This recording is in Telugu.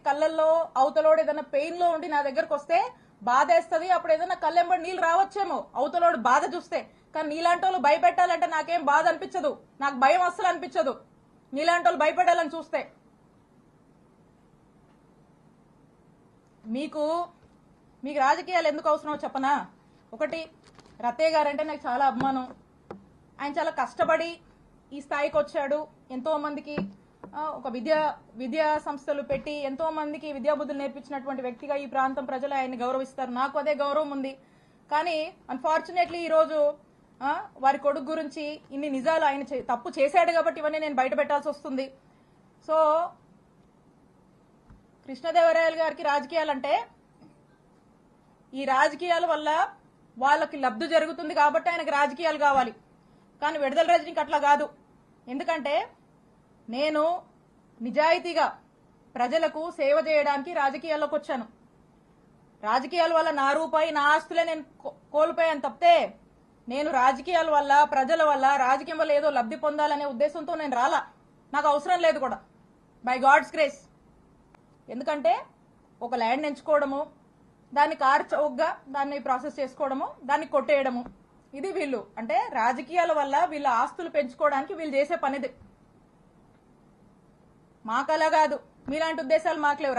కళ్ళల్లో అవతలోడు ఏదైనా పెయిన్ లో ఉండి నా దగ్గరకు వస్తే బాధేస్తుంది. అప్పుడు ఏదైనా కళ్ళెంబడి నీళ్ళు రావచ్చేమో అవతలోడు బాధ చూస్తే. కానీ నీలాంటి వాళ్ళు భయపెట్టాలంటే నాకేం బాధ అనిపించదు, నాకు భయం అస్సలు అనిపించదు నీలాంటి వాళ్ళు భయపెట్టాలని చూస్తే. మీకు మీకు రాజకీయాలు ఎందుకు అవసరమో చెప్పనా? ఒకటి, రత్తయ్య గారు అంటే నాకు చాలా అభిమానం. ఆయన చాలా కష్టపడి ఈ స్థాయికి వచ్చాడు. ఎంతో మందికి ఒక విద్యా సంస్థలు పెట్టి ఎంతో మందికి విద్యాబుద్ధులు నేర్పించినటువంటి వ్యక్తిగా ఈ ప్రాంతం ప్రజలు ఆయన్ని గౌరవిస్తారు. నాకు అదే గౌరవం ఉంది. కానీ అన్ఫార్చునేట్లీ ఈరోజు వారి కొడుకు గురించి ఇన్ని నిజాలు ఆయన తప్పు చేశాడు కాబట్టి ఇవన్నీ నేను బయట పెట్టాల్సి వస్తుంది. సో కృష్ణదేవరాయలు గారికి రాజకీయాలంటే ఈ రాజకీయాల వల్ల వాళ్ళకి లబ్ధి జరుగుతుంది కాబట్టి ఆయనకి రాజకీయాలు కావాలి. కానీ విడుదల రజనీకి అట్లా కాదు. ఎందుకంటే నేను నిజాయితీగా ప్రజలకు సేవ చేయడానికి రాజకీయాల్లోకి వచ్చాను. రాజకీయాల వల్ల నా రూపాయి నా ఆస్తులే నేను కోల్పోయాను తప్పితే నేను రాజకీయాల వల్ల ప్రజల వల్ల రాజకీయం వల్ల ఏదో లబ్ధి పొందాలనే ఉద్దేశంతో నేను రాలా. నాకు అవసరం లేదు కూడా, బై గాడ్స్ గ్రేస్. ఎందుకంటే ఒక ల్యాండ్ ఎంచుకోవడము, దాన్ని కార్ చౌకగా దాన్ని ప్రాసెస్ చేసుకోవడము, దాన్ని కొట్టేయడము, ఇది వీళ్ళు అంటే రాజకీయాల వల్ల వీళ్ళ ఆస్తులు పెంచుకోవడానికి వీళ్ళు చేసే పనిది. మాకలా కాదు, మీలాంటి ఉద్దేశాలు మాకు లేవు.